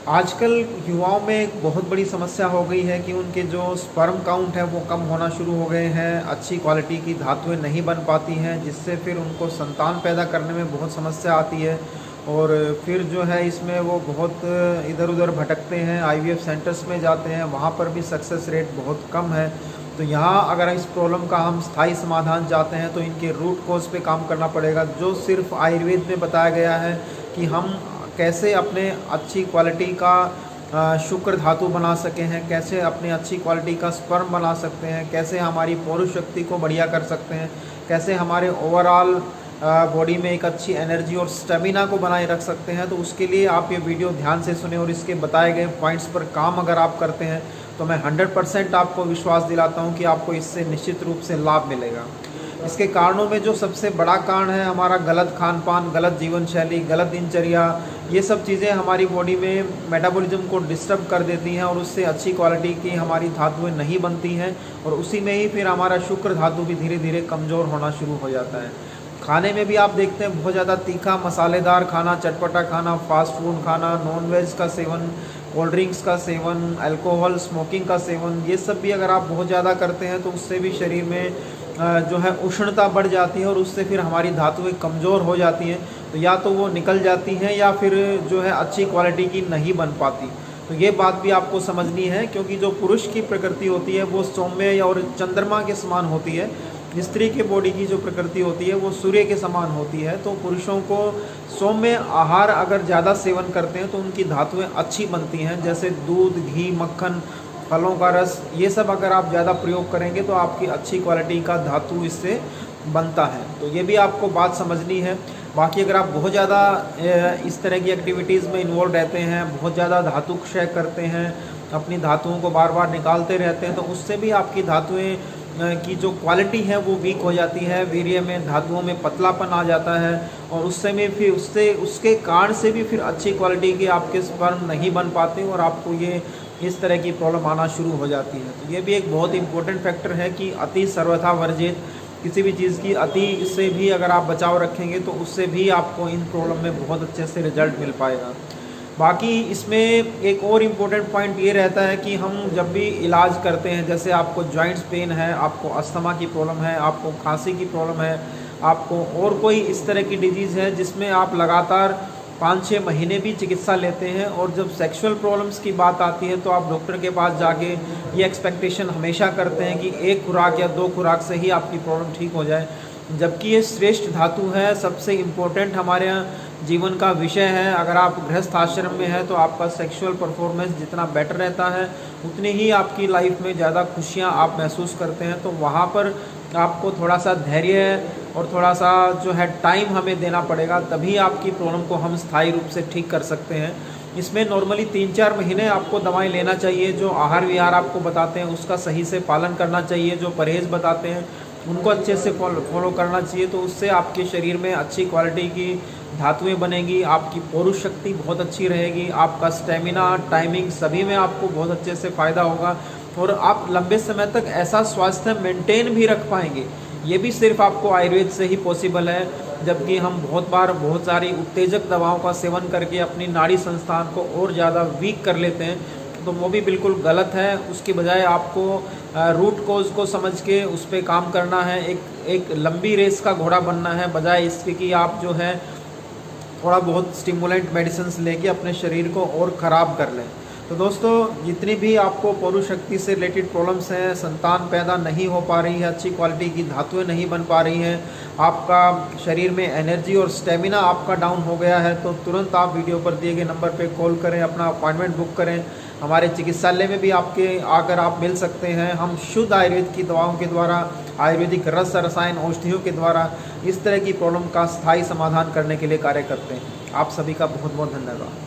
आजकल युवाओं में एक बहुत बड़ी समस्या हो गई है कि उनके जो स्पर्म काउंट है वो कम होना शुरू हो गए हैं। अच्छी क्वालिटी की धातुएं नहीं बन पाती हैं, जिससे फिर उनको संतान पैदा करने में बहुत समस्या आती है। और फिर जो है इसमें वो बहुत इधर उधर भटकते हैं, आईवीएफ सेंटर्स में जाते हैं, वहाँ पर भी सक्सेस रेट बहुत कम है। तो यहाँ अगर इस प्रॉब्लम का हम स्थायी समाधान चाहते हैं तो इनके रूट कॉज पे काम करना पड़ेगा, जो सिर्फ आयुर्वेद में बताया गया है कि हम कैसे अपने अच्छी क्वालिटी का शुक्र धातु बना सके हैं, कैसे अपने अच्छी क्वालिटी का स्पर्म बना सकते हैं, कैसे हमारी पौरुष शक्ति को बढ़िया कर सकते हैं, कैसे हमारे ओवरऑल बॉडी में एक अच्छी एनर्जी और स्टेमिना को बनाए रख सकते हैं। तो उसके लिए आप ये वीडियो ध्यान से सुने और इसके बताए गए पॉइंट्स पर काम अगर आप करते हैं तो मैं 100% आपको विश्वास दिलाता हूँ कि आपको इससे निश्चित रूप से लाभ मिलेगा। इसके कारणों में जो सबसे बड़ा कारण है हमारा गलत खान पान, गलत जीवन शैली, गलत दिनचर्या, ये सब चीज़ें हमारी बॉडी में मेटाबॉलिज्म को डिस्टर्ब कर देती हैं और उससे अच्छी क्वालिटी की हमारी धातुएं नहीं बनती हैं और उसी में ही फिर हमारा शुक्र धातु भी धीरे धीरे कमज़ोर होना शुरू हो जाता है। खाने में भी आप देखते हैं बहुत ज़्यादा तीखा मसालेदार खाना, चटपटा खाना, फास्ट फूड खाना, नॉन वेज का सेवन, कोल्ड ड्रिंक्स का सेवन, अल्कोहल, स्मोकिंग का सेवन, ये सब भी अगर आप बहुत ज़्यादा करते हैं तो उससे भी शरीर में जो है उष्णता बढ़ जाती है और उससे फिर हमारी धातुएं कमज़ोर हो जाती हैं। तो या तो वो निकल जाती हैं या फिर जो है अच्छी क्वालिटी की नहीं बन पाती। तो ये बात भी आपको समझनी है, क्योंकि जो पुरुष की प्रकृति होती है वो सौम्य और चंद्रमा के समान होती है, स्त्री के बॉडी की जो प्रकृति होती है वो सूर्य के समान होती है। तो पुरुषों को सौम्य आहार अगर ज़्यादा सेवन करते हैं तो उनकी धातुएं अच्छी बनती हैं, जैसे दूध, घी, मक्खन, फलों का रस, ये सब अगर आप ज़्यादा प्रयोग करेंगे तो आपकी अच्छी क्वालिटी का धातु इससे बनता है। तो ये भी आपको बात समझनी है। बाकी अगर आप बहुत ज़्यादा इस तरह की एक्टिविटीज़ में इन्वॉल्व रहते हैं, बहुत ज़्यादा धातु क्षय करते हैं, अपनी धातुओं को बार बार निकालते रहते हैं, तो उससे भी आपकी धातुएं की जो क्वालिटी है वो वीक हो जाती है, वीर्य में, धातुओं में पतलापन आ जाता है और उससे में फिर उसके कारण से भी फिर अच्छी क्वालिटी के आपके स्पर्म नहीं बन पाते और आपको ये इस तरह की प्रॉब्लम आना शुरू हो जाती है। तो ये भी एक बहुत इंपॉर्टेंट फैक्टर है कि अति सर्वथा वर्जित, किसी भी चीज़ की अति से भी अगर आप बचाव रखेंगे तो उससे भी आपको इन प्रॉब्लम में बहुत अच्छे से रिजल्ट मिल पाएगा। बाकी इसमें एक और इम्पोर्टेंट पॉइंट ये रहता है कि हम जब भी इलाज करते हैं, जैसे आपको जॉइंट्स पेन है, आपको अस्थमा की प्रॉब्लम है, आपको खांसी की प्रॉब्लम है, आपको और कोई इस तरह की डिजीज़ है जिसमें आप लगातार 5-6 महीने भी चिकित्सा लेते हैं और जब सेक्सुअल प्रॉब्लम्स की बात आती है तो आप डॉक्टर के पास जाके ये एक्सपेक्टेशन हमेशा करते हैं कि 1 खुराक या 2 खुराक से ही आपकी प्रॉब्लम ठीक हो जाए, जबकि ये श्रेष्ठ धातु है, सबसे इम्पोर्टेंट हमारे यहाँ जीवन का विषय है। अगर आप गृहस्थ आश्रम में हैं तो आपका सेक्सुअल परफॉर्मेंस जितना बेटर रहता है उतनी ही आपकी लाइफ में ज़्यादा खुशियाँ आप महसूस करते हैं। तो वहाँ पर आपको थोड़ा सा धैर्य और थोड़ा सा जो है टाइम हमें देना पड़ेगा, तभी आपकी प्रॉब्लम को हम स्थायी रूप से ठीक कर सकते हैं। इसमें नॉर्मली 3-4 महीने आपको दवाएं लेना चाहिए। जो आहार विहार आपको बताते हैं उसका सही से पालन करना चाहिए, जो परहेज़ बताते हैं उनको अच्छे से फॉलो करना चाहिए। तो उससे आपके शरीर में अच्छी क्वालिटी की धातुएं बनेगी, आपकी पौरुष शक्ति बहुत अच्छी रहेगी, आपका स्टेमिना, टाइमिंग सभी में आपको बहुत अच्छे से फ़ायदा होगा और आप लंबे समय तक ऐसा स्वास्थ्य मेंटेन भी रख पाएंगे। ये भी सिर्फ आपको आयुर्वेद से ही पॉसिबल है, जबकि हम बहुत बार बहुत सारी उत्तेजक दवाओं का सेवन करके अपनी नाड़ी संस्थान को और ज़्यादा वीक कर लेते हैं, तो वो भी बिल्कुल गलत है। उसकी बजाय आपको रूट कोज को समझ के उस पर काम करना है, एक लंबी रेस का घोड़ा बनना है, बजाय इसके कि आप जो है थोड़ा बहुत स्टिमुलेंट मेडिसिन लेके अपने शरीर को और ख़राब कर लें। तो दोस्तों, जितनी भी आपको पौरुष शक्ति से रिलेटेड प्रॉब्लम्स हैं, संतान पैदा नहीं हो पा रही है, अच्छी क्वालिटी की धातुएं नहीं बन पा रही हैं, आपका शरीर में एनर्जी और स्टेमिना आपका डाउन हो गया है, तो तुरंत आप वीडियो पर दिए गए नंबर पर कॉल करें, अपना अपॉइंटमेंट बुक करें। हमारे चिकित्सालय में भी आपके आकर आप मिल सकते हैं। हम शुद्ध आयुर्वेद की दवाओं के द्वारा, आयुर्वेदिक रस रसायन औषधियों के द्वारा इस तरह की प्रॉब्लम का स्थायी समाधान करने के लिए कार्य करते हैं। आप सभी का बहुत बहुत धन्यवाद।